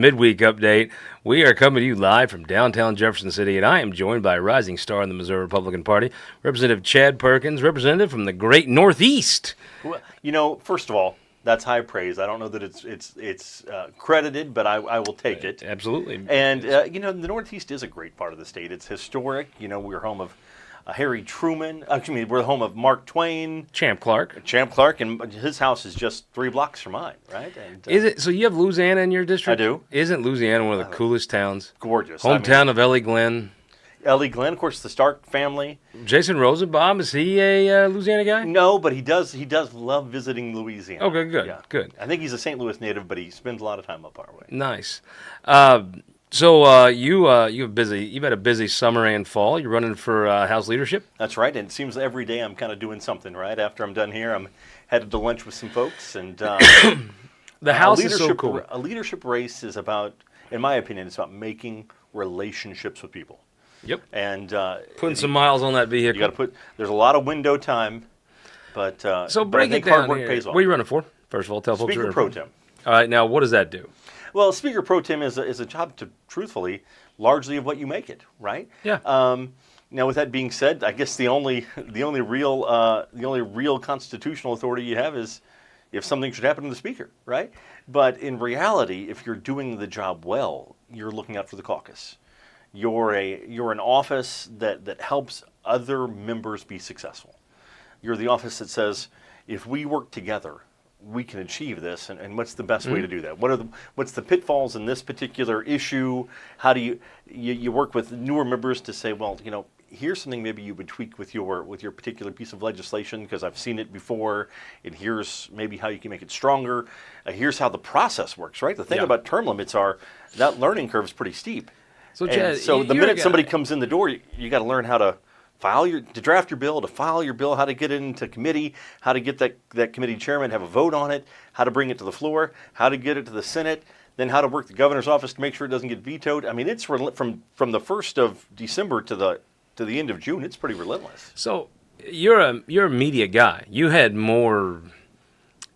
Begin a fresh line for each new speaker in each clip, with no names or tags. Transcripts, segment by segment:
Midweek update. We are coming to you live from downtown Jefferson City, and I am joined by a rising star in the Missouri Republican Party, Representative Chad Perkins, representative from the great Northeast.
Well, first of all, that's high praise. I don't know that it's credited, but I will take it.
Absolutely.
And the Northeast is a great part of the state. It's historic. We're home of Harry Truman. We're the home of Mark Twain.
Champ Clark,
and his house is just 3 blocks from mine, right? And,
is it? So you have Louisiana in your district?
I do.
Isn't Louisiana one of the coolest towns?
Gorgeous.
Hometown of Ellie Glenn.
Ellie Glenn, of course, the Stark family.
Jason Rosenbaum, is he a Louisiana guy?
No, but he does love visiting Louisiana.
Okay, good,
yeah.
good.
I think he's a St. Louis native, but he spends a lot of time up our way.
Nice. So you've had a busy summer and fall. You're running for House leadership.
That's right, and it seems every day I'm kind of doing something. Right after I'm done here, I'm headed to lunch with some folks, and
the House is so cool.
A leadership race is about, in my opinion, it's about making relationships with people.
Yep.
And
putting some miles on that vehicle.
You got to put. There's a lot of window time, but
so
break
it
hard
down
work
here.
pays off.
What are you running for? First of all, tell folks.
Speaker Pro Tem.
All right, now what does that do?
Well, Speaker Pro Tem is a job to, truthfully, largely of what you make it, right?
Yeah.
Now, with that being said, I guess the only real constitutional authority you have is if something should happen to the Speaker, right? But in reality, if you're doing the job well, you're looking out for the caucus. You're an office that helps other members be successful. You're the office that says, if we work together, we can achieve this, and what's the best way to do that? What's the pitfalls in this particular issue? How do you work with newer members to say, well, here's something maybe you would tweak with your particular piece of legislation because I've seen it before, and here's maybe how you can make it stronger. Here's how the process works, right? The thing about term limits are that learning curve is pretty steep.
So, Chad,
the minute somebody comes in the door, you got to learn how to draft your bill, to file your bill, how to get it into committee, how to get that committee chairman to have a vote on it, how to bring it to the floor, how to get it to the Senate, then how to work the governor's office to make sure it doesn't get vetoed. I mean, it's from the 1st of December to the end of June. It's pretty relentless.
So you're a media guy. You had more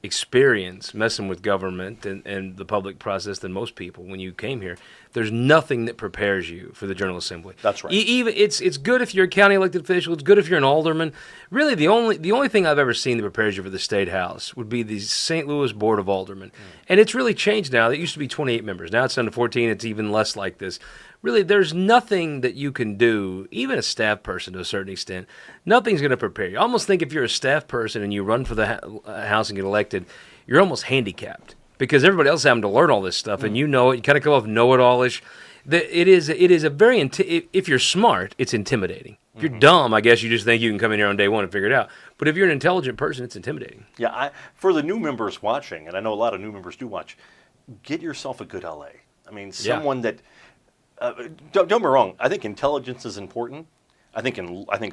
experience messing with government and the public process than most people when you came here. There's nothing that prepares you for the General Assembly.
That's right.
Even it's good if you're a county elected official. It's good if you're an alderman. Really, the only thing I've ever seen that prepares you for the State House would be the St. Louis Board of Aldermen. And it's really changed now. It used to be 28 members. Now it's down to 14. It's even less like this. Really, there's nothing that you can do, even a staff person to a certain extent, nothing's going to prepare you. I almost think if you're a staff person and you run for the House and get elected, you're almost handicapped because everybody else is having to learn all this stuff, and you know it. You kind of come off know-it-all-ish. It is a very, if you're smart, it's intimidating. If you're dumb, I guess you just think you can come in here on day one and figure it out. But if you're an intelligent person, it's intimidating.
Yeah, for the new members watching, and I know a lot of new members do watch, get yourself a good LA. I mean, someone that... don't get me wrong. I think intelligence is important. I think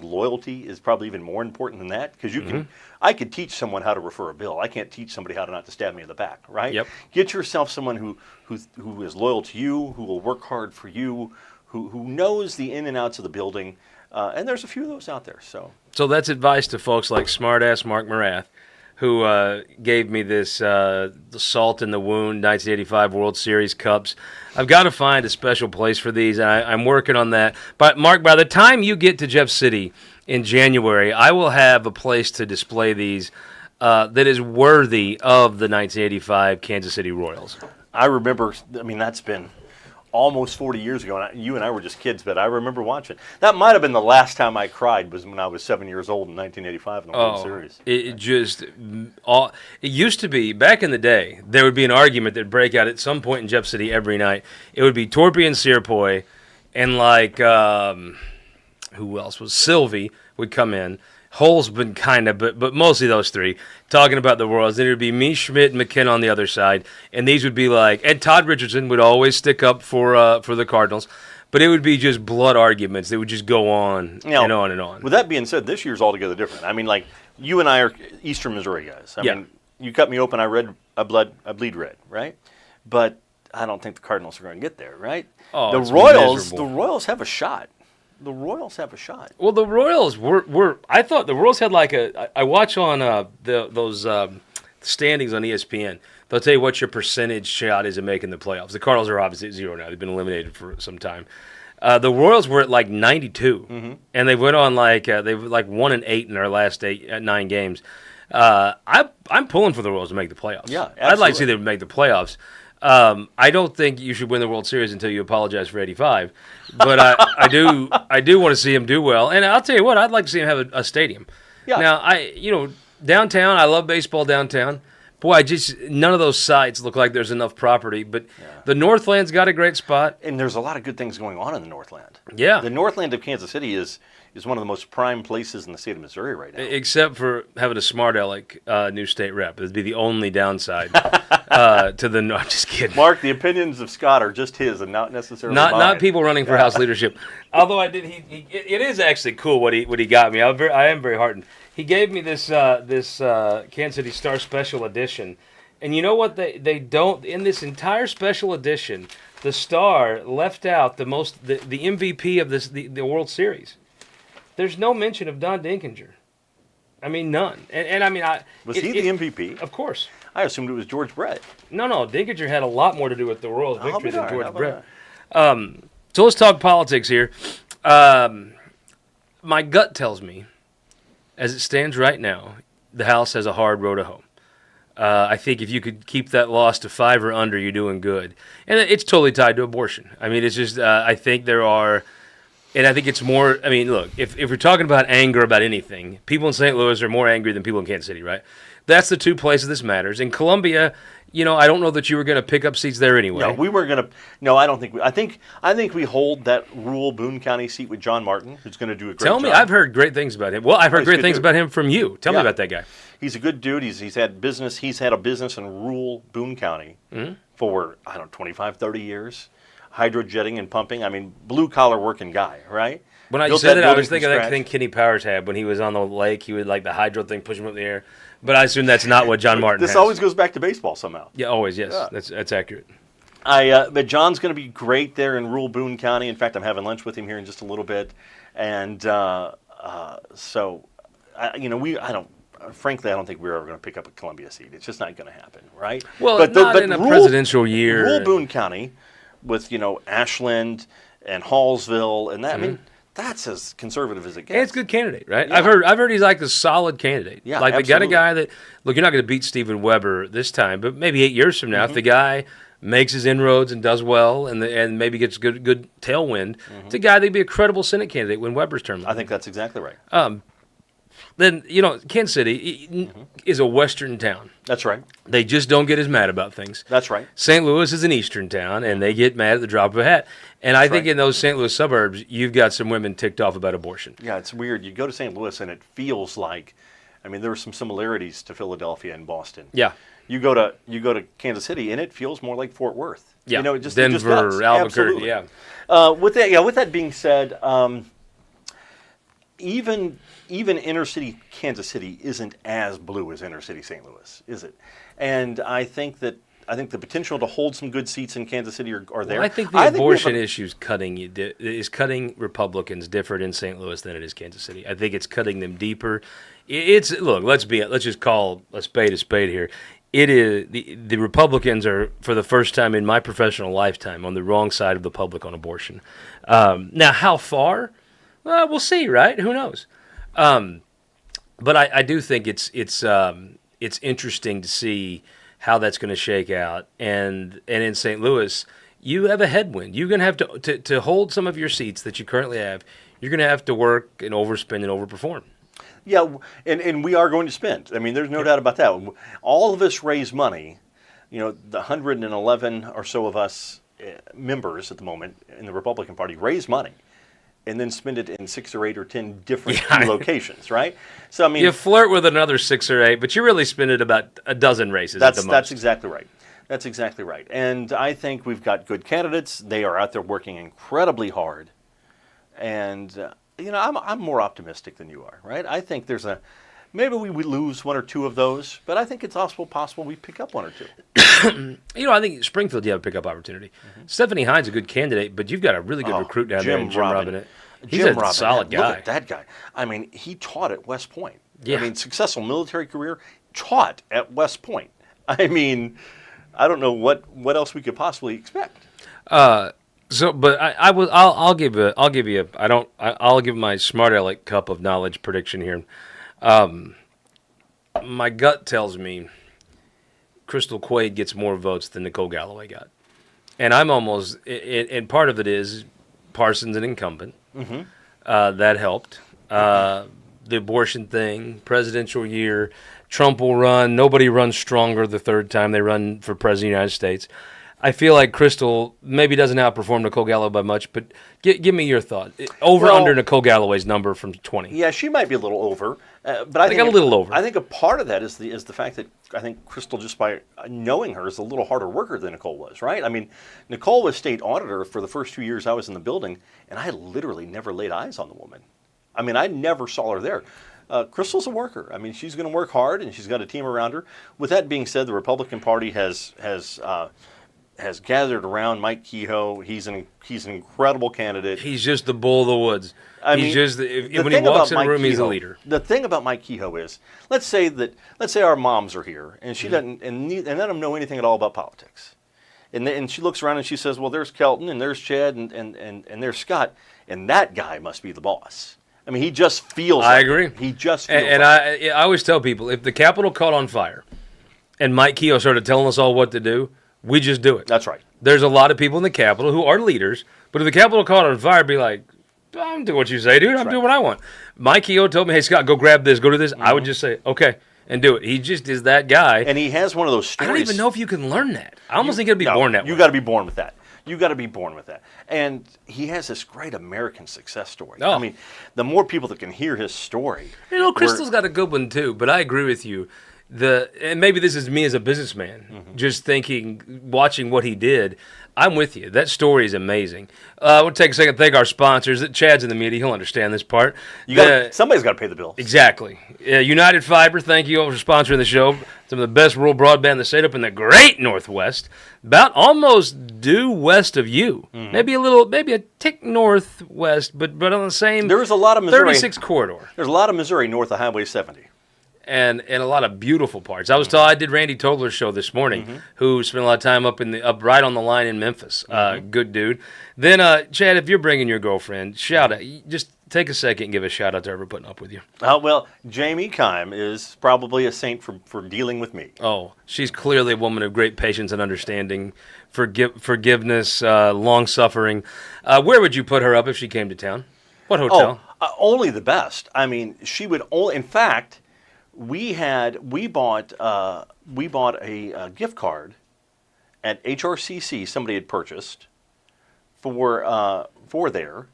loyalty is probably even more important than that because I could teach someone how to refer a bill. I can't teach somebody how to not to stab me in the back, right?
Yep.
Get yourself someone who is loyal to you, who will work hard for you, who knows the in and outs of the building, and there's a few of those out there.
So that's advice to folks like smartass Mark Morath, who gave me this the Salt in the Wound 1985 World Series cups. I've got to find a special place for these, and I'm working on that. But, Mark, by the time you get to Jeff City in January, I will have a place to display these that is worthy of the 1985 Kansas City Royals.
I remember, that's been almost 40 years ago, and you and I were just kids, but I remember watching. That might have been the last time I cried was when I was 7 years old in 1985 in the World Series.
It used to be, back in the day, there would be an argument that would break out at some point in Jeff City every night. It would be Torpy and Searpoy, and who else was Sylvie would come in. Holzman kind of, but mostly those three, talking about the Royals. Then it would be me, Schmidt, and McKenna on the other side. And these would be and Todd Richardson would always stick up for the Cardinals. But it would be just blood arguments. They would just go on and on and on.
With that being said, this year's altogether different. I mean, you and I are Eastern Missouri guys. I mean, you cut me open, I bleed red, right? But I don't think the Cardinals are going to get there, right?
Oh,
the Royals have a shot. The Royals have a shot.
Well, the Royals were I thought the Royals had I watch on those standings on ESPN, they'll tell you what your percentage shot is in making the playoffs. The Cardinals are obviously at 0 now. They've been eliminated for some time. The Royals were at like 92, and they went on they were like 1-8 in their last 9 games. I'm pulling for the Royals to make the playoffs.
Yeah, absolutely.
I'd like to see them make the playoffs. I don't think you should win the World Series until you apologize for '85, but I do want to see him do well. And I'll tell you what, I'd like to see him have a stadium.
Yeah.
Now downtown, I love baseball downtown. Boy, none of those sites look like there's enough property. But the Northland's got a great spot.
And there's a lot of good things going on in the Northland.
Yeah.
The Northland of Kansas City is one of the most prime places in the state of Missouri right now.
Except for having a smart aleck new state rep. It'd be the only downside to the – I'm just kidding.
Mark, the opinions of Scott are just his and not necessarily mine.
Not people running for House leadership. Although it is actually cool what he got me. I am very heartened. He gave me this Kansas City Star Special Edition, and you know what they don't in this entire special edition, the Star left out the MVP of the World Series. There's no mention of Don Dinkinger. I mean, none. And I mean,
was he the MVP?
Of course.
I assumed it was George Brett.
No, Dinkinger had a lot more to do with the Royals' victory than George Brett.
Right.
So let's talk politics here. My gut tells me, as it stands right now, the House has a hard road to hoe. I think if you could keep that loss to 5 or under, you're doing good. And it's totally tied to abortion. I mean, it's just I think there are, and I think it's more, I mean, look, if we're talking about anger about anything, people in St. Louis are more angry than people in Kansas City, right? That's the two places this matters. In Columbia, I don't know that you were going to pick up seats there anyway.
No, we were going to. No, I don't think. I think we hold that rural Boone County seat with John Martin, who's going to do a great job.
Tell me, I've heard great things about him. Well, I've heard great things about him from you. Tell me about that guy.
He's a good dude. He's had business. He's had a business in rural Boone County for 25, 30 years, hydrojetting and pumping. I mean, blue collar working guy, right?
When I said it, I was thinking of that thing Kenny Powers had when he was on the lake. He would like the hydro thing, push him up in the air. But I assume that's not what John Martin has.
This always goes back to baseball somehow.
Yeah, always, yes. Yeah. That's accurate.
But John's going to be great there in rural Boone County. In fact, I'm having lunch with him here in just a little bit. And frankly, I don't think we're ever going to pick up a Columbia seat. It's just not going to happen, right?
Well, but in a presidential year.
Rural Boone County with, Ashland and Hallsville and that, I mean, that's as conservative as it gets.
And it's a good candidate, right?
Yeah.
I've heard he's like a solid candidate.
Yeah,
like
absolutely.
they got a guy that, look, you're not going to beat Stephen Weber this time, but maybe 8 years from now, if the guy makes his inroads and does well and maybe gets good tailwind, it's a guy that'd be a credible Senate candidate when Weber's term.
I think that's exactly right.
Then, Kansas City is a western town.
That's right.
They just don't get as mad about things.
That's right.
St. Louis is an eastern town, and they get mad at the drop of a hat. And I think in those St. Louis suburbs, you've got some women ticked off about abortion.
Yeah, it's weird. You go to St. Louis, and it feels like, I mean, there are some similarities to Philadelphia and Boston.
Yeah.
You go to Kansas City, and it feels more like Fort Worth.
Yeah.
It just
Denver,
it just does.
Albuquerque.
Absolutely.
Yeah.
With that being said, even inner city Kansas City isn't as blue as inner city St. Louis, is it? And I think the potential to hold some good seats in Kansas City are there.
Well, I think the abortion issue is cutting Republicans different in St. Louis than it is Kansas City. I think it's cutting them deeper. Let's just call a spade here. It is the Republicans are, for the first time in my professional lifetime, on the wrong side of the public on abortion. Now, how far? We'll see, right? Who knows? But I do think it's interesting to see how that's going to shake out. And in St. Louis, you have a headwind. You're going to have to hold some of your seats that you currently have. You're going to have to work and overspend and overperform.
Yeah, and we are going to spend. I mean, there's no doubt about that. All of us raise money. The 111 or so of us members at the moment in the Republican Party raise money and then spend it in 6 or 8 or 10 different locations, right? So I mean,
you flirt with another 6 or 8, but you really spend it about a dozen races at the most.
That's exactly right. That's exactly right. And I think we've got good candidates. They are out there working incredibly hard. And I'm more optimistic than you are, right? I think maybe we lose 1 or 2 of those, but I think it's also possible we pick up 1 or 2.
I think Springfield, you have a pickup opportunity. Stephanie Hines a good candidate, but you've got a really good recruit down there in Jim Robinette. He's a solid guy.
Look at that guy. I mean, he taught at West Point.
Yeah.
I mean, successful military career, taught at West Point. I mean, I don't know what else we could possibly expect.
But I'll give my smart aleck cup of knowledge prediction here. My gut tells me Crystal Quaid gets more votes than Nicole Galloway got, and and part of it is Parsons an incumbent.
Mm-hmm.
That helped. The abortion thing, presidential year, Trump will run. Nobody runs stronger the third time they run for president of the United States. I feel like Crystal maybe doesn't outperform Nicole Galloway by much, but give me your thought. Under Nicole Galloway's number from 20.
Yeah, she might be a little over, but I think
a little over.
I think a part of that is the fact that I think Crystal, just by knowing her, is a little harder worker than Nicole was, right? I mean, Nicole was state auditor for the first 2 years I was in the building, and I literally never laid eyes on the woman. I mean, I never saw her there. Crystal's a worker. I mean, she's going to work hard, and she's got a team around her. With that being said, the Republican Party has gathered around Mike Kehoe. He's an incredible candidate.
He's just the bull of the woods. When he walks in a room, he's a leader.
The thing about Mike Kehoe is, let's say our moms are here, and she doesn't, and none of them know anything at all about politics, and she looks around and she says, well, there's Kelton and there's Chad and there's Scott, and that guy must be the boss. I mean, he just feels.
I agree.
He just feels.
And I always tell people, if the Capitol caught on fire, and Mike Kehoe started telling us all what to do, we just do it.
That's right.
There's a lot of people in the Capitol who are leaders, but if the Capitol caught on fire, be like, I'm doing what you say, dude. I'm doing what I want. Mike Kehoe told me, hey, Scott, go grab this, go do this. Mm-hmm. I would just say, okay, and do it. He just is that guy.
And he has one of those stories.
I don't even know if you can learn that. I almost think you'd be born that way.
You got to be born with that. You got to be born with that. And he has this great American success story.
Oh.
I mean, the more people that can hear his story.
Crystal's got a good one, too, but I agree with you. And maybe this is me as a businessman, just watching what he did. I'm with you. That story is amazing. We'll take a second to thank our sponsors. Chad's in the media. He'll understand this part.
Somebody's got to pay the bills.
Exactly. United Fiber, thank you all for sponsoring the show. Some of the best rural broadband in the state up in the great Northwest, about almost due west of you. Mm-hmm. Maybe a tick northwest, but on the same
there was a lot of Missouri,
36 corridor.
There's a lot of Missouri north of Highway 70.
And a lot of beautiful parts. I was told I did Randy Tobler's show this morning, who spent a lot of time up right on the line in Memphis. Good dude. Then Chad, if you're bringing your girlfriend, shout out. Just take a second and give a shout out to her putting up with you.
Well, Jamie Kime is probably a saint for dealing with me.
Oh, she's clearly a woman of great patience and understanding, forgiveness, long suffering. Where would you put her up if she came to town? What hotel?
Only the best. I mean, she would only. In fact. We bought a gift card at HRCC. Somebody had purchased for there.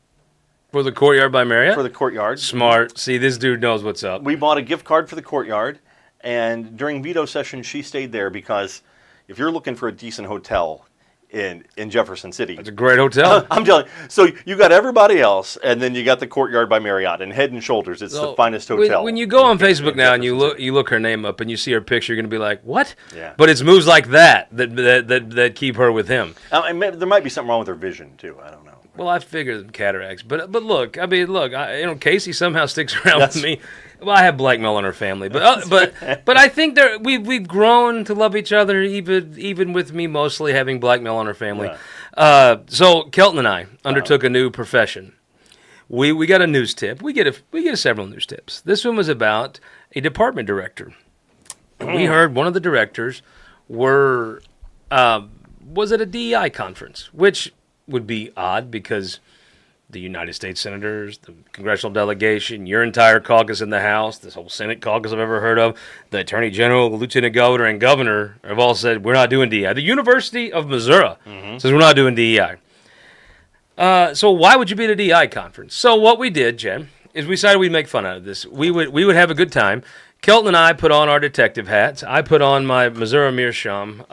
For the Courtyard by Marriott?
For the Courtyard.
Smart. See, this dude knows what's up.
We bought a gift card for the Courtyard, and during veto session, she stayed there because if you're looking for a decent hotel in Jefferson City.
It's a great hotel.
I'm telling you. So you got everybody else, and then you got the Courtyard by Marriott, and Head and Shoulders. It's the finest hotel.
When you go on Facebook now and you look her name up and you see her picture, you're going to be like, what?
Yeah.
But it's moves like that keep her with him.
There might be something wrong with her vision, too. I don't know.
Well, I figured cataracts. But look, Casey somehow sticks around with me. Well, I have blackmail in our family, but I think we've grown to love each other, even with me mostly having blackmail on our family. Yeah. So Kelton and I undertook a new profession. We got a news tip. We get several news tips. This one was about a department director. We heard one of the directors was at a DEI conference, which would be odd because the United States senators, the congressional delegation, your entire caucus in the House, this whole Senate caucus I've ever heard of, the Attorney General, the Lieutenant Governor, and Governor have all said, we're not doing DEI. The University of Missouri says we're not doing DEI. So why would you be at a DEI conference? So what we did, Jen, is we decided we'd make fun out of this. We would have a good time. Kelton and I put on our detective hats. I put on my Missouri Meerschaum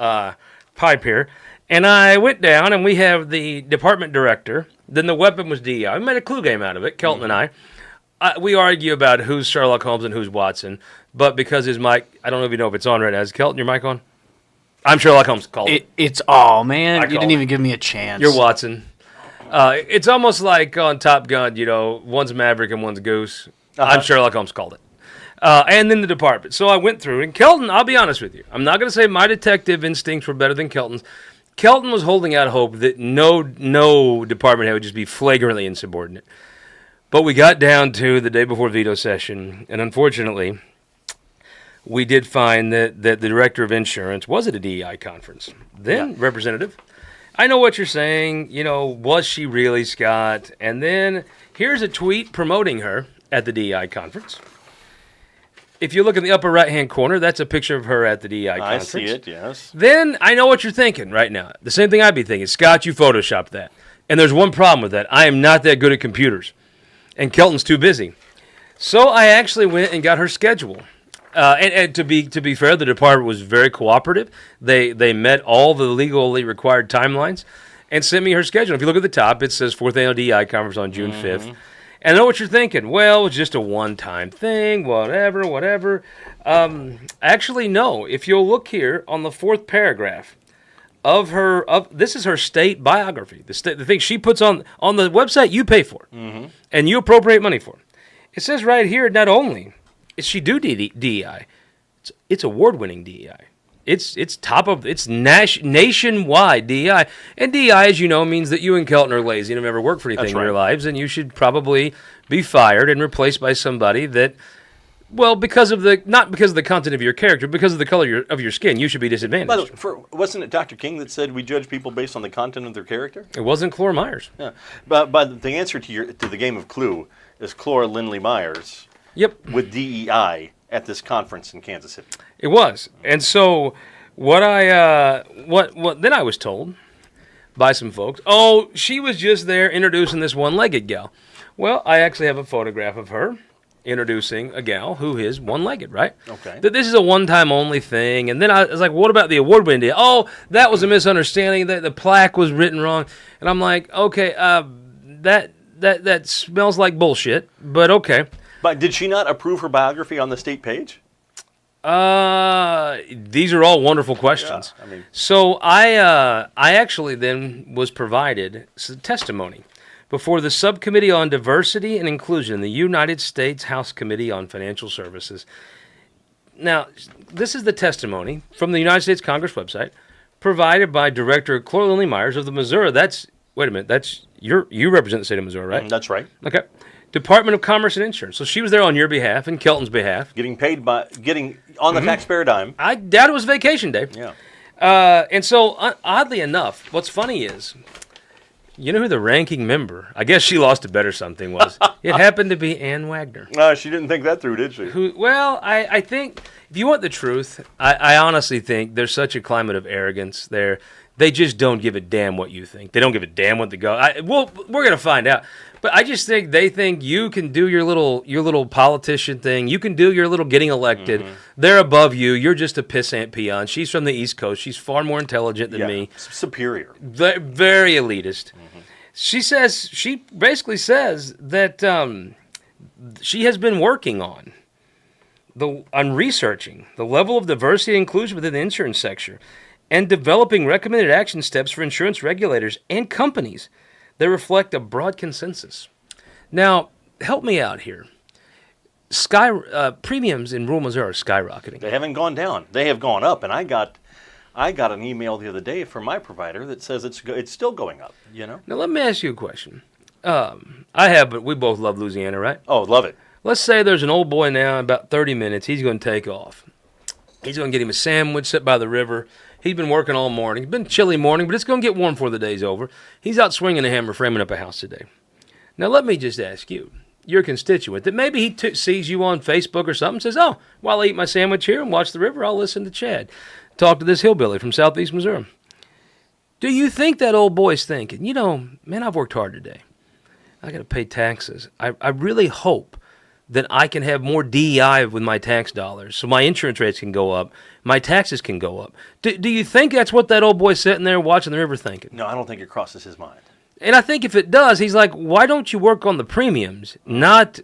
pipe here. And I went down, and we have the department director. Then the weapon was DEI. We made a clue game out of it, Kelton and I. We argue about who's Sherlock Holmes and who's Watson. But because his mic, I don't know if you know if it's on right now. Is Kelton, your mic on? I'm Sherlock Holmes. Called it.
It's all, man. You didn't even give me a chance.
You're Watson. It's almost like on Top Gun, one's Maverick and one's Goose. I'm Sherlock Holmes. Called it. and then the department. So I went through, and Kelton, I'll be honest with you, I'm not going to say my detective instincts were better than Kelton's. Kelton was holding out hope that no department head would just be flagrantly insubordinate. But we got down to the day before veto session, and unfortunately, we did find that the director of insurance was at a DEI conference. Then, Representative, I know what you're saying. Was she really, Scott? And then here's a tweet promoting her at the DEI conference. If you look in the upper right-hand corner, that's a picture of her at the DEI conference.
I see it, yes.
Then I know what you're thinking right now. The same thing I'd be thinking. Scott, you photoshopped that. And there's one problem with that. I am not that good at computers. And Kelton's too busy. So I actually went and got her schedule. And to be fair, the department was very cooperative. They met all the legally required timelines and sent me her schedule. If you look at the top, it says 4th Annual DEI Conference on June 5th. And I know what you're thinking. Well, it's just a one-time thing, whatever. Actually, no. If you'll look here on the 4th paragraph of this is her state biography, the thing she puts on the website you pay for, and you appropriate money for. It says right here, not only is she do DEI, it's award-winning DEI. It's nationwide DEI. And DEI, as you know, means that you and Kelton are lazy and have never worked for anything in your lives, and you should probably be fired and replaced by somebody that, well, not because of the content of your character, because of the color of your skin, you should be disadvantaged.
By the way, wasn't it Dr. King that said we judge people based on the content of their character?
It wasn't Clore Myers.
Yeah, but the answer to the game of Clue is Clore Lindley Myers.
Yep.
With DEI at this conference in Kansas City.
It was. And so what then I was told by some folks, she was just there introducing this one-legged gal. Well, I actually have a photograph of her introducing a gal who is one-legged, right?
Okay.
That this is a one-time only thing. And then I was like, what about the award-winning deal? Oh, that was a misunderstanding. The plaque was written wrong. And I'm like, okay, that smells like bullshit, but okay.
But did she not approve her biography on the state page?
These are all wonderful questions. Yeah, so I actually then was provided some testimony before the Subcommittee on Diversity and Inclusion in the United States House Committee on Financial Services. Now, this is the testimony from the United States Congress website provided by Director Clore Lindley Myers of the Missouri. You represent the state of Missouri, right?
That's right.
Okay. Department of Commerce and Insurance. So she was there on your behalf and Kelton's behalf.
Getting on the taxpayer dime.
I doubt it was vacation day.
Yeah.
And so, oddly enough, what's funny is, you know who the ranking member, I guess she lost a bet or something, was? It happened to be Ann Wagner.
She didn't think that through, did she?
I think, if you want the truth, I honestly think there's such a climate of arrogance there. They just don't give a damn what you think. They don't give a damn what they go. We're going to find out. But I just think they think you can do your little politician thing. You can do your little getting elected. Mm-hmm. They're above you. You're just a pissant peon. She's from the East Coast. She's far more intelligent than me.
Superior.
Very elitist. Mm-hmm. She basically says that she has been working on researching the level of diversity and inclusion within the insurance sector and developing recommended action steps for insurance regulators and companies that reflect a broad consensus. Now, help me out here. Premiums in rural Missouri are skyrocketing.
They haven't gone down. They have gone up. And I got an email the other day from my provider that says it's still going up. You know.
Now, let me ask you a question. But we both love Louisiana, right?
Oh, love it.
Let's say there's an old boy now. In about 30 minutes, he's going to take off. He's going to get him a sandwich, sit by the river. He's been working all morning. It's been a chilly morning, but it's going to get warm before the day's over. He's out swinging a hammer, framing up a house today. Now, let me just ask you, your constituent, that maybe he sees you on Facebook or something, says, while I eat my sandwich here and watch the river, I'll listen to Chad talk to this hillbilly from southeast Missouri. Do you think that old boy's thinking, man, I've worked hard today. I got to pay taxes. I really hope that I can have more DEI with my tax dollars so my insurance rates can go up, my taxes can go up. Do you think that's what that old boy's sitting there watching the river thinking?
No, I don't think it crosses his mind.
And I think if it does, he's like, why don't you work on the premiums, not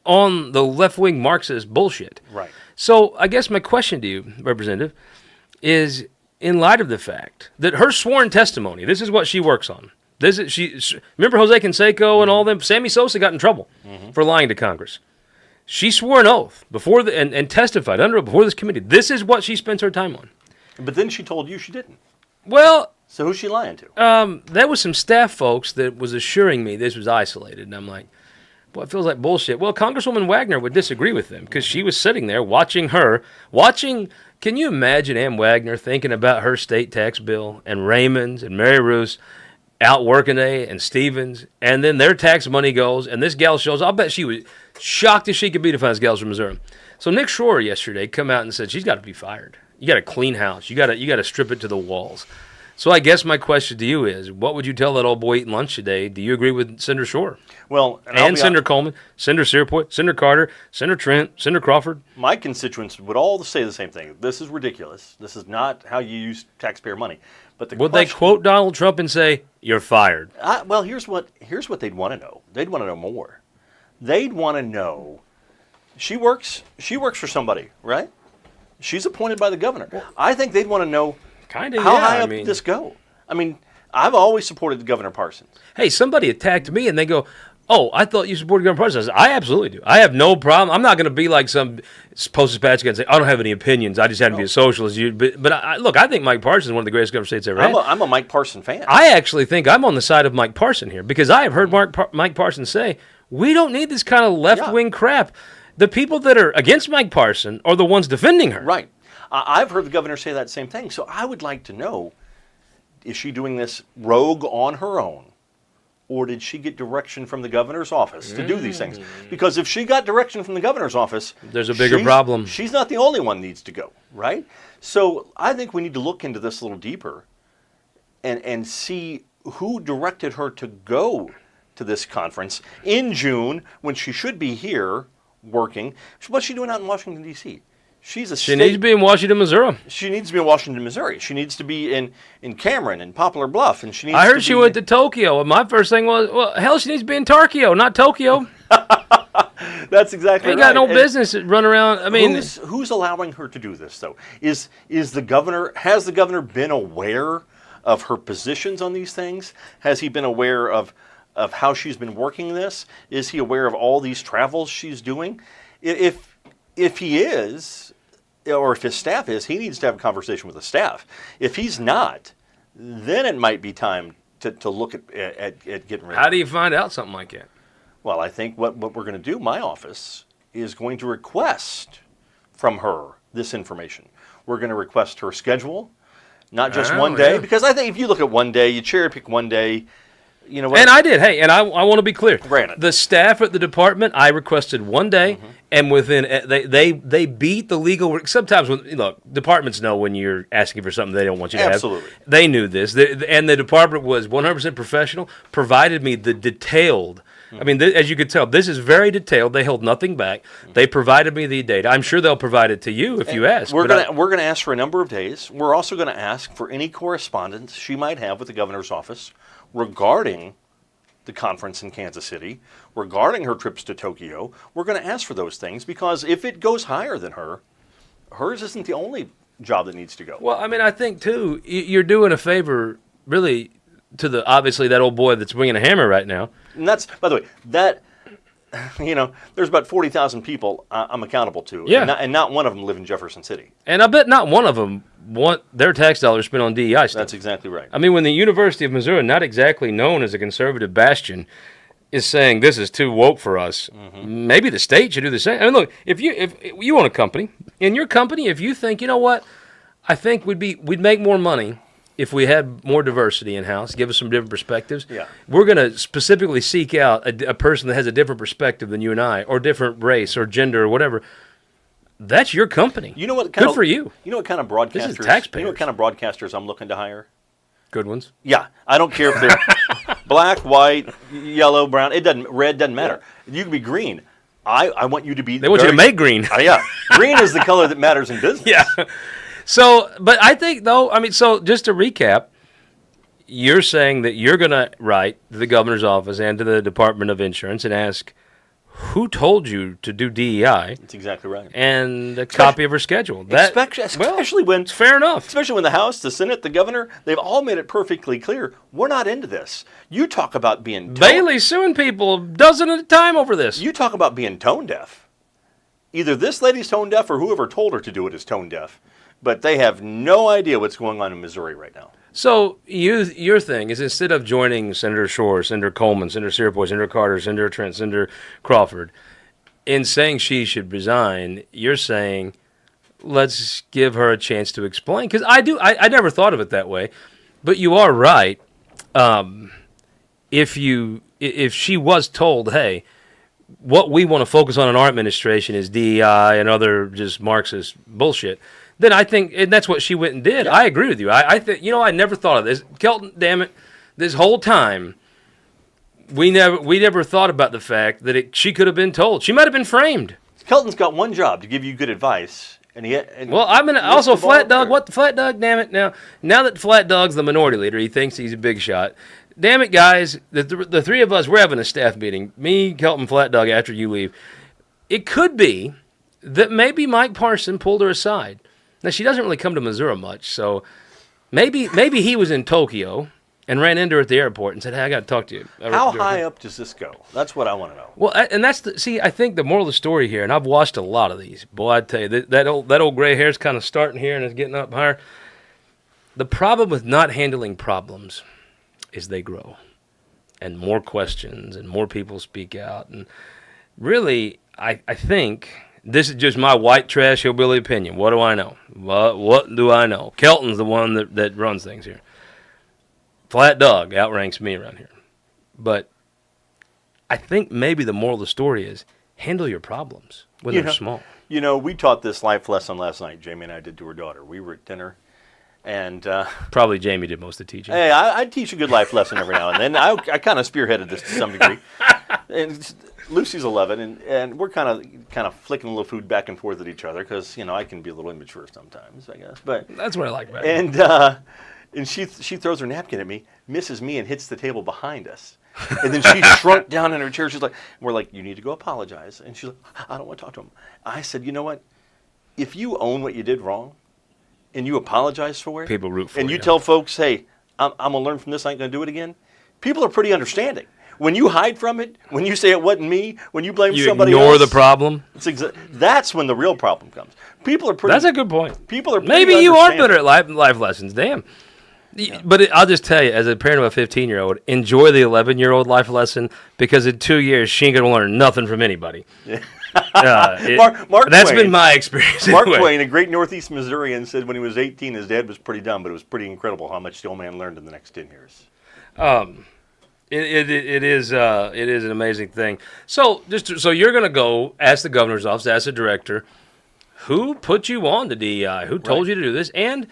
on the left-wing Marxist bullshit?
Right.
So I guess my question to you, Representative, is in light of the fact that her sworn testimony, this is what she works on. Remember Jose Canseco and all them? Sammy Sosa got in trouble for lying to Congress. She swore an oath before and testified under oath before this committee. This is what she spends her time on.
But then she told you she didn't.
Well,
so who's she lying to?
there was some staff folks that was assuring me this was isolated, and I'm like, boy, it feels like bullshit. Well, Congresswoman Wagner would disagree with them because she was sitting there watching. Can you imagine Ann Wagner thinking about her state tax bill and Raymond's and Mary Ruth's out working day and Stevens, and then their tax money goes, and this gal shows. I'll bet she was shocked as she could be to find this gal's from Missouri. So Nick Schroer yesterday come out and said she's got to be fired. You got to clean house. You got to strip it to the walls. So I guess my question to you is, what would you tell that old boy eating lunch today? Do you agree with Senator Schroer?
Well,
and Senator Coleman, Senator Searpoint, Senator Carter, Senator Trent, Senator Crawford?
My constituents would all say the same thing. This is ridiculous. This is not how you use taxpayer money. But
would they quote Donald Trump and say, "You're fired"?
Well, here's what they'd want to know. They'd want to know more. They'd want to know. She works for somebody, right? She's appointed by the governor. I think they'd want to know how high up did this go. I mean, I've always supported Governor Parsons.
Hey, somebody attacked me and they go, "Oh, I thought you supported Governor Parsons." I said, I absolutely do. I have no problem. I'm not going to be like some post-dispatch and say, "I don't have any opinions. I just happen to be a socialist." But look, I think Mike Parsons is one of the greatest governor states ever had.
I'm a Mike Parson fan.
I actually think I'm on the side of Mike Parson here because I have heard Mike Parson say, we don't need this kind of left-wing crap. The people that are against Mike Parson are the ones defending her.
Right. I've heard the governor say that same thing. So I would like to know, is she doing this rogue on her own? Or did she get direction from the governor's office to do these things? Because if she got direction from the governor's office,
there's a bigger problem.
She's not the only one that needs to go, right? So I think we need to look into this a little deeper and see who directed her to go to this conference in June when she should be here working. What's she doing out in Washington, D.C.? She needs
to be in Washington, Missouri.
She needs to be in Washington, Missouri. She needs to be in Cameron and Poplar Bluff, and she needs.
I heard she went to Tokyo, and my first thing was, well, hell, she needs to be in Tokyo, not Tokyo.
That's exactly right.
Ain't got no business to run around. I mean,
who's allowing her to do this though? Has the governor been aware of her positions on these things? Has he been aware of how she's been working this? Is he aware of all these travels she's doing? If he is, or if his staff is, he needs to have a conversation with the staff. If he's not, then it might be time to look at getting rid of it.
How do you find out something like that?
Well, I think what we're going to do, my office, is going to request from her this information. We're going to request her schedule, not just one day, because I think if you look at one day, you cherry pick one day, you know what?
And I did. Hey, and I want to be clear.
Granted.
The staff at the department, I requested one day, and within they beat the legal. Sometimes look, departments know when you're asking for something they don't want you to have.
Absolutely.
They knew this, and the department was 100% professional. Provided me the detailed. I mean, as you could tell, this is very detailed. They held nothing back. They provided me the data. I'm sure they'll provide it to you if you ask.
We're going to ask for a number of days. We're also going to ask for any correspondence she might have with the governor's office regarding the conference in Kansas City, regarding her trips to Tokyo. We're going to ask for those things because if it goes higher than hers isn't the only job that needs to go.
Well, I mean, I think, too, you're doing a favor, really, to obviously that old boy that's swinging a hammer right now.
And that's, by the way, there's about 40,000 people I'm accountable to.
Yeah.
And not one of them live in Jefferson City.
And I bet not one of them want their tax dollars spent on DEI stuff.
That's exactly right.
I mean, when the University of Missouri, not exactly known as a conservative bastion, is saying this is too woke for us, maybe the state should do the same. I mean, look, if you own a company, in your company, if you think, you know what, I think we'd make more money if we had more diversity in-house, give us some different perspectives.
Yeah.
We're going to specifically seek out a person that has a different perspective than you and I, or different race or gender or whatever. That's your company.
You know what?
Good for you.
You know what kind of broadcasters?
This is taxpayers.
You know what kind of broadcasters I'm looking to hire?
Good ones.
Yeah, I don't care if they're black, white, yellow, brown. Red doesn't matter. You can be green. I want you to be.
They want you to make green.
Yeah, green is the color that matters in business.
Yeah. So, but I think, though, I mean, so just to recap, you're saying that you're going to write to the governor's office and to the Department of Insurance and ask, who told you to do DEI?
That's exactly right.
And a copy of her schedule.
Especially when
it's fair enough.
Especially when the House, the Senate, the governor, they've all made it perfectly clear, we're not into this. You talk about being
Bailey's suing people a dozen at a time over this.
You talk about being tone deaf. either this lady's tone deaf or whoever told her to do it is tone deaf. But they have no idea what's going on in Missouri right now.
So your thing is, instead of joining Senator Shore, Senator Coleman, Senator Searpoy, Senator Carter, Senator Trent, Senator Crawford, in saying she should resign, you're saying let's give her a chance to explain. Because I never thought of it that way, but you are right. If she was told, hey, what we want to focus on in our administration is DEI and other just Marxist bullshit, then I think, and that's what she went and did. Yeah. I agree with you. I think, I never thought of this. Kelton, damn it, this whole time, we never thought about the fact that she could have been told. She might have been framed.
Kelton's got one job, to give you good advice.
Well, I'm gonna also Flat Dog. What the Flat Dog? Damn it! Now that Flat Dog's the minority leader, he thinks he's a big shot. Damn it, guys! The three of us, we're having a staff meeting. Me, Kelton, Flat Dog. After you leave, it could be that maybe Mike Parson pulled her aside. Now, she doesn't really come to Missouri much, so maybe he was in Tokyo and ran into her at the airport and said, hey, I got to talk to you.
How high up does this go? That's what I want to know.
Well, and that's I think the moral of the story here, and I've watched a lot of these. Boy, I tell you, that old gray hair's kind of starting here and it's getting up higher. The problem with not handling problems is they grow, and more questions and more people speak out. And really, I think... This is just my white trash hillbilly opinion. What do I know? What do I know? Kelton's the one that runs things here. Flat Dog outranks me around here. But I think maybe the moral of the story is handle your problems when they're small.
We taught this life lesson last night, Jamie and I did to her daughter. We were at dinner. And
probably Jamie did most of the teaching.
Hey, I teach a good life lesson every now and then. I kind of spearheaded this to some degree. And Lucy's 11, and we're kind of flicking a little food back and forth at each other because I can be a little immature sometimes, I guess. But
that's what I like about it.
And she throws her napkin at me, misses me, and hits the table behind us. And then she shrunk down in her chair. She's like, we're like, you need to go apologize. And she's like, I don't want to talk to him. I said, you know what? If you own what you did wrong, and you apologize for it,
people root for
and you tell folks, hey, I'm going to learn from this, I ain't going to do it again, people are pretty understanding. When you hide from it, when you say it wasn't me, when you blame somebody else.
You ignore the problem.
That's when the real problem comes. People are pretty...
That's a good point.
People are pretty
Maybe you are better at life lessons, damn. Yeah. But I'll just tell you, as a parent of a 15-year-old, enjoy the 11-year-old life lesson because in 2 years, she ain't going to learn nothing from anybody. Yeah.
Mark
that's
Twain,
been my experience.
Mark Twain, a great Northeast Missourian, said when he was 18, his dad was pretty dumb, but it was pretty incredible how much the old man learned in the next 10 years.
It is an amazing thing. So you're going to go ask the governor's office, ask the director, who put you on to DEI? Who told you to do this? And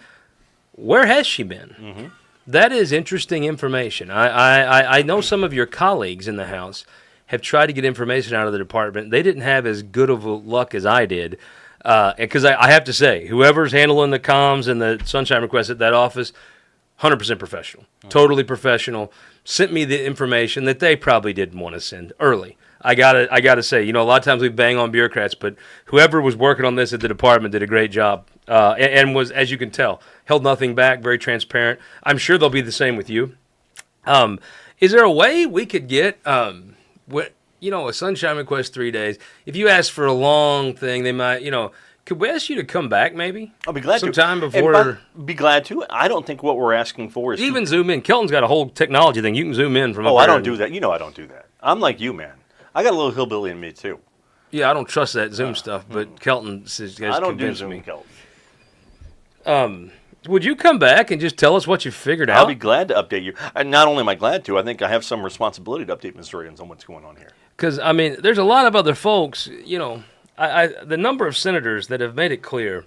where has she been? Mm-hmm. That is interesting information. I know some of your colleagues in the House have tried to get information out of the department. They didn't have as good of a luck as I did. Because I have to say, whoever's handling the comms and the sunshine requests at that office, 100% professional. Mm-hmm. Totally professional. Sent me the information that they probably didn't want to send early. I gotta say, a lot of times we bang on bureaucrats, but whoever was working on this at the department did a great job, and was, as you can tell, held nothing back, very transparent. I'm sure they'll be the same with you. Is there a way we could get, a sunshine request 3 days? If you ask for a long thing, they might, could we ask you to come back maybe?
I'll be glad
sometime before.
Be glad to. I don't think what we're asking for is
even zoom in. Kelton's got a whole technology thing. You can zoom in from.
Oh, I don't do that. I don't do that. I'm like you, man. I got a little hillbilly in me too.
Yeah, I don't trust that Zoom stuff, but Kelton says
I don't do Zoom,
Kelton. Would you come back and just tell us what you figured out?
I'll be glad to update you. And not only am I glad to, I think I have some responsibility to update Missourians on what's going on here.
Because there's a lot of other folks. The number of senators that have made it clear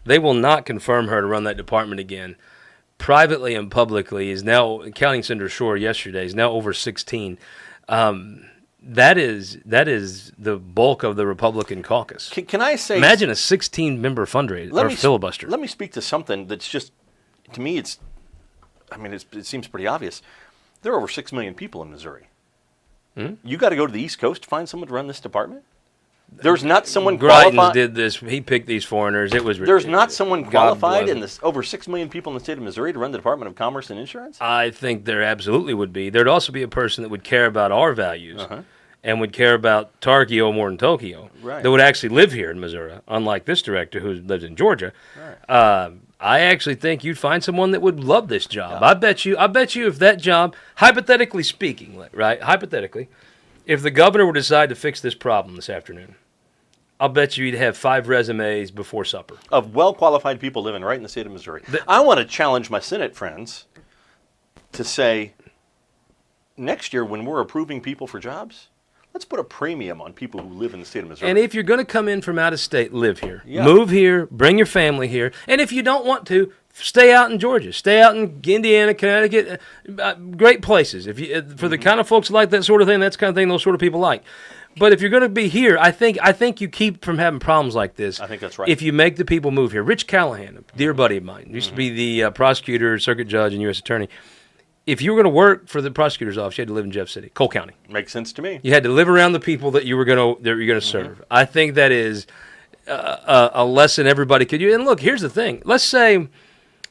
they will not confirm her to run that department again, privately and publicly, is now, counting Senator Shore yesterday, is now over 16. That is the bulk of the Republican caucus.
Can I say?
Imagine a 16-member fundraiser or filibuster.
Let me speak to something that's just, to me, it seems pretty obvious. There are over 6 million people in Missouri. You got to go to the East Coast to find someone to run this department? There's not someone qualified.
Greitens did this. He picked these foreigners. It was ridiculous.
There's not someone qualified in this over 6 million people in the state of Missouri to run the Department of Commerce and Insurance?
I think there absolutely would be. There'd also be a person that would care about our values and would care about Tarkio more than Tokyo,
Right.
that would actually live here in Missouri, unlike this director who lives in Georgia.
Right.
I actually think you'd find someone that would love this job. Yeah. I bet you if that job, hypothetically speaking, right, hypothetically, if the governor would decide to fix this problem this afternoon, I'll bet you he'd have 5 resumes before supper.
Of well-qualified people living right in the state of Missouri. I want to challenge my Senate friends to say, next year when we're approving people for jobs, let's put a premium on people who live in the state of Missouri.
And if you're going to come in from out of state, live here.
Yeah.
Move here, bring your family here. And if you don't want to, stay out in Georgia. Stay out in Indiana, Connecticut. Great places. If you, for the kind of folks who like that sort of thing, that's the kind of thing those sort of people like. But if you're going to be here, I think you keep from having problems like this.
I think that's right.
If you make the people move here. Rich Callahan, a dear buddy of mine, used to be the prosecutor, circuit judge, and U.S. attorney. If you were going to work for the prosecutor's office, you had to live in Jeff City, Cole County.
Makes sense to me.
You had to live around the people that you're going to serve. I think that is a lesson everybody could use. And look, here's the thing. Let's say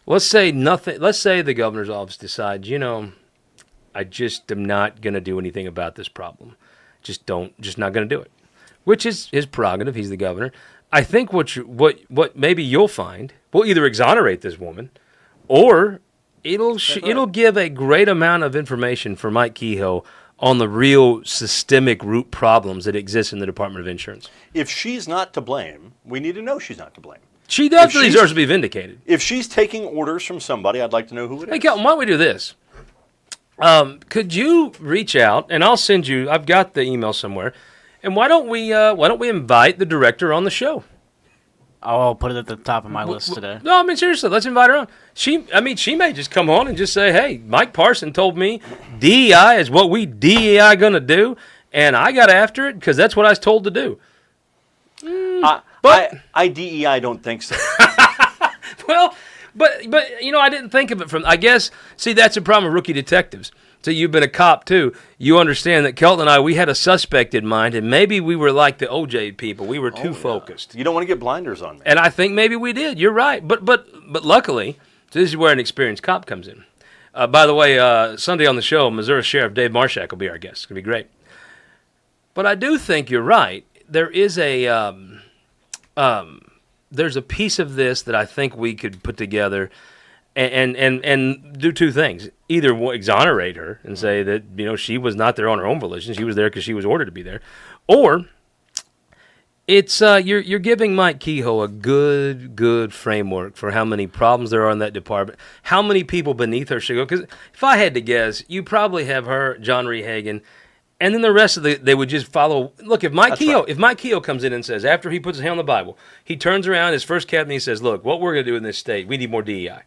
nothing. Let's say the governor's office decides, I just am not going to do anything about this problem. Just not going to do it. Which is his prerogative. He's the governor. I think what maybe you'll find will either exonerate this woman, or it'll give a great amount of information for Mike Kehoe on the real systemic root problems that exist in the Department of Insurance.
If she's not to blame, we need to know she's not to blame.
She definitely deserves to be vindicated.
If she's taking orders from somebody, I'd like to know who it is.
Hey, Kelton, why don't we do this? Could you reach out, and I'll send you, I've got the email somewhere, and why don't we invite the director on the show?
I'll put it at the top of my list today.
No, I mean, seriously, let's invite her on. She may just come on and just say, hey, Mike Parson told me DEI is what we DEI going to do, and I got after it because that's what I was told to do.
I DEI don't think so.
Well, but I didn't think of it from, I guess, see, that's a problem with rookie detectives. So you've been a cop, too. You understand that Kelton and I, we had a suspect in mind, and maybe we were like the OJ people. We were too focused.
You don't want to get blinders on me.
And I think maybe we did. You're right. But luckily, this is where an experienced cop comes in. By the way, Sunday on the show, Missouri Sheriff Dave Marshak will be our guest. It's going to be great. But I do think you're right. There is there's a piece of this that I think we could put together and do two things. Either exonerate her and say that she was not there on her own volition. She was there because she was ordered to be there. Or it's you're giving Mike Kehoe a good framework for how many problems there are in that department, how many people beneath her should go. Because if I had to guess, you probably have her, John Rehagen, and then the rest of they would just follow. Look, if Mike Kehoe comes in and says, after he puts his hand on the Bible, he turns around, his first cabinet, he says, look, what we're going to do in this state, we need more DEI.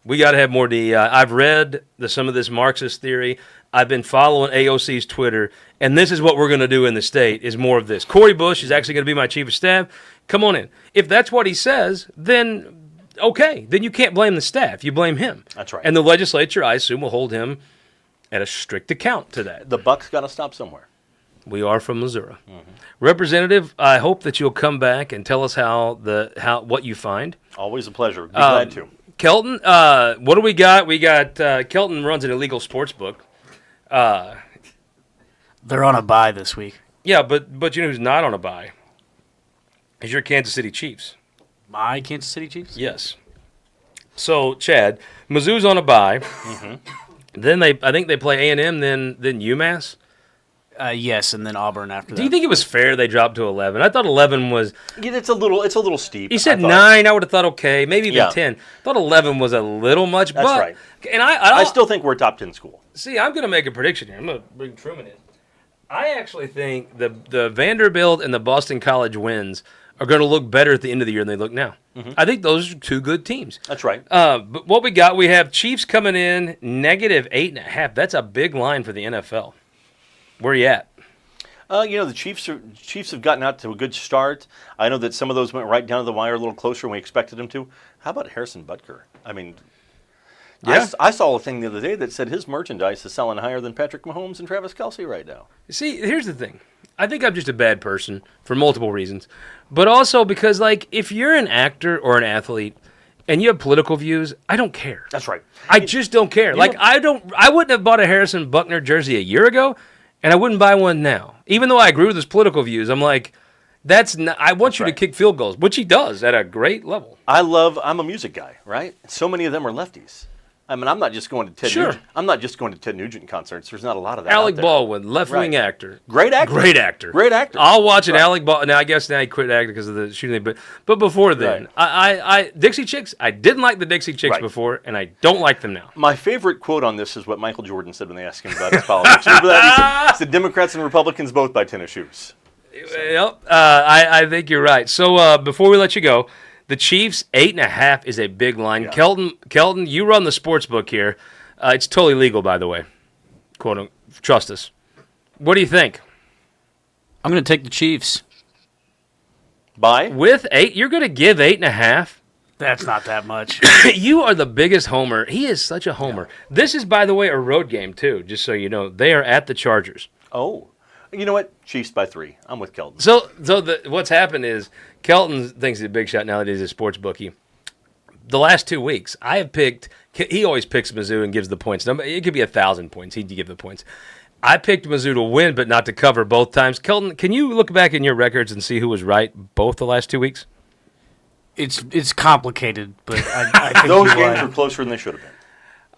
We got to have more DEI. I've read some of this Marxist theory. I've been following AOC's Twitter, and this is what we're going to do in the state is more of this. Corey Bush is actually going to be my chief of staff. Come on in. If that's what he says, then okay. Then you can't blame the staff. You blame him.
That's right.
And the legislature, I assume, will hold him at a strict account to that.
The buck's got to stop somewhere.
We are from Missouri. Mm-hmm. Representative, I hope that you'll come back and tell us what you find.
Always a pleasure. Be glad to.
Kelton, what do we got? We got Kelton runs an illegal sports book.
They're on a bye this week.
Yeah, but you know who's not on a bye? Is your Kansas City Chiefs.
My Kansas City Chiefs?
Yes. So, Chad, Mizzou's on a bye. Mm-hmm. Then I think they play A&M, then UMass.
Yes, and then Auburn after that.
Do you think it was fair they dropped to 11? I thought 11 was...
Yeah, it's a little steep.
He said 9. I would have thought okay, maybe even 10. I thought 11 was a little much.
That's right.
And
I still think we're a top 10 school.
See, I'm going to make a prediction here. I'm going to bring Truman in. I actually think the Vanderbilt and the Boston College wins are going to look better at the end of the year than they look now. Mm-hmm. I think those are two good teams.
That's right.
But what we got, we have Chiefs coming in -8.5. That's a big line for the NFL. Where are you at?
The Chiefs have gotten out to a good start. I know that some of those went right down to the wire a little closer than we expected them to. How about Harrison Butker? I mean, yeah. I saw a thing the other day that said his merchandise is selling higher than Patrick Mahomes and Travis Kelce right now.
See, here's the thing. I think I'm just a bad person for multiple reasons. But also because, if you're an actor or an athlete and you have political views, I don't care.
That's right.
I just don't care. I wouldn't have bought a Harrison Buckner jersey a year ago, and I wouldn't buy one now. Even though I agree with his political views, I'm like, I want you to kick field goals, which he does at a great level.
I'm a music guy, right? So many of them are lefties. I mean, I'm not just going to Ted
Sure.
Nugent. I'm not just going to Ted Nugent concerts. There's not a lot of that
Alec
out there.
Baldwin, left-wing actor.
Great actor.
Great actor.
Great actor.
I'll watch an Alec Baldwin. Now, I guess now he quit acting because of the shooting, but before then, I Dixie Chicks, I didn't like the Dixie Chicks before, and I don't like them now.
My favorite quote on this is what Michael Jordan said when they asked him about his politics. Remember that? He said, Democrats and Republicans both buy tennis shoes. So.
Yep, I think you're right. So before we let you go, the Chiefs 8.5 is a big line. Yeah. Kelton, you run the sports book here. It's totally legal, by the way. Quote, trust us. What do you think?
I'm going to take the Chiefs.
By?
With 8, you're going to give 8.5?
That's not that much.
You are the biggest homer. He is such a homer. Yeah. This is, by the way, a road game, too, just so you know. They are at the Chargers.
Oh. You know what? Chiefs by 3. I'm with Kelton.
So what's happened is Kelton thinks he's a big shot now that he's a sports bookie. The last 2 weeks, I have picked – he always picks Mizzou and gives the points. It could be 1,000 points. He'd give the points. I picked Mizzou to win but not to cover both times. Kelton, can you look back in your records and see who was right both the last 2 weeks?
It's complicated, but I think
those games were closer than they should have been.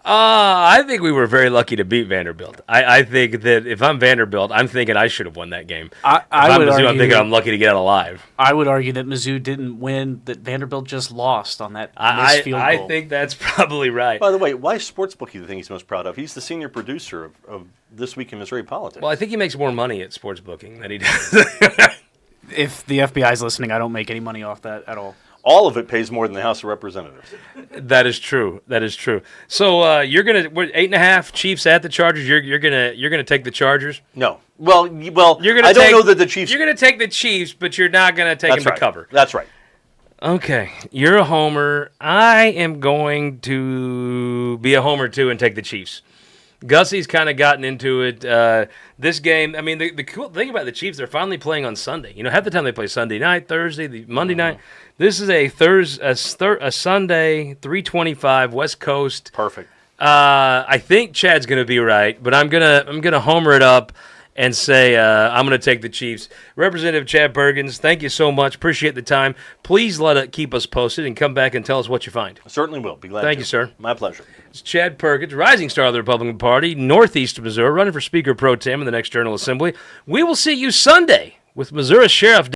I think we were very lucky to beat Vanderbilt. I think that if I'm Vanderbilt, I'm thinking I should have won that game.
I'm
thinking I'm lucky to get out alive.
I would argue that Mizzou didn't win, that Vanderbilt just lost on that missed field goal.
I think that's probably right.
By the way, why is Sportsbookie the thing he's most proud of? He's the senior producer of This Week in Missouri Politics.
Well, I think he makes more money at sports booking than he does.
If the FBI is listening, I don't make any money off that at all.
All of it pays more than the House of Representatives.
That is true. So you're gonna 8.5 Chiefs at the Chargers. You're gonna take the Chargers.
No. Well.
You're gonna
I don't know that the Chiefs.
You're gonna take the Chiefs, but you're not gonna take them to cover.
That's right.
Okay, you're a homer. I am going to be a homer too and take the Chiefs. Gussie's kind of gotten into it. This game, I mean, the cool thing about the Chiefs, they're finally playing on Sunday. You know, half the time they play Sunday night, Thursday, Monday night. This is a Sunday, 3:25 West Coast.
Perfect.
I think Chad's going to be right, but I'm gonna homer it up and say I'm going to take the Chiefs. Representative Chad Perkins, thank you so much. Appreciate the time. Please keep us posted and come back and tell us what you find.
Certainly will. Be glad.
Thank you, sir.
My pleasure.
It's Chad Perkins, rising star of the Republican Party, Northeast Missouri, running for Speaker Pro Tem in the next General Assembly. We will see you Sunday with Missouri Sheriff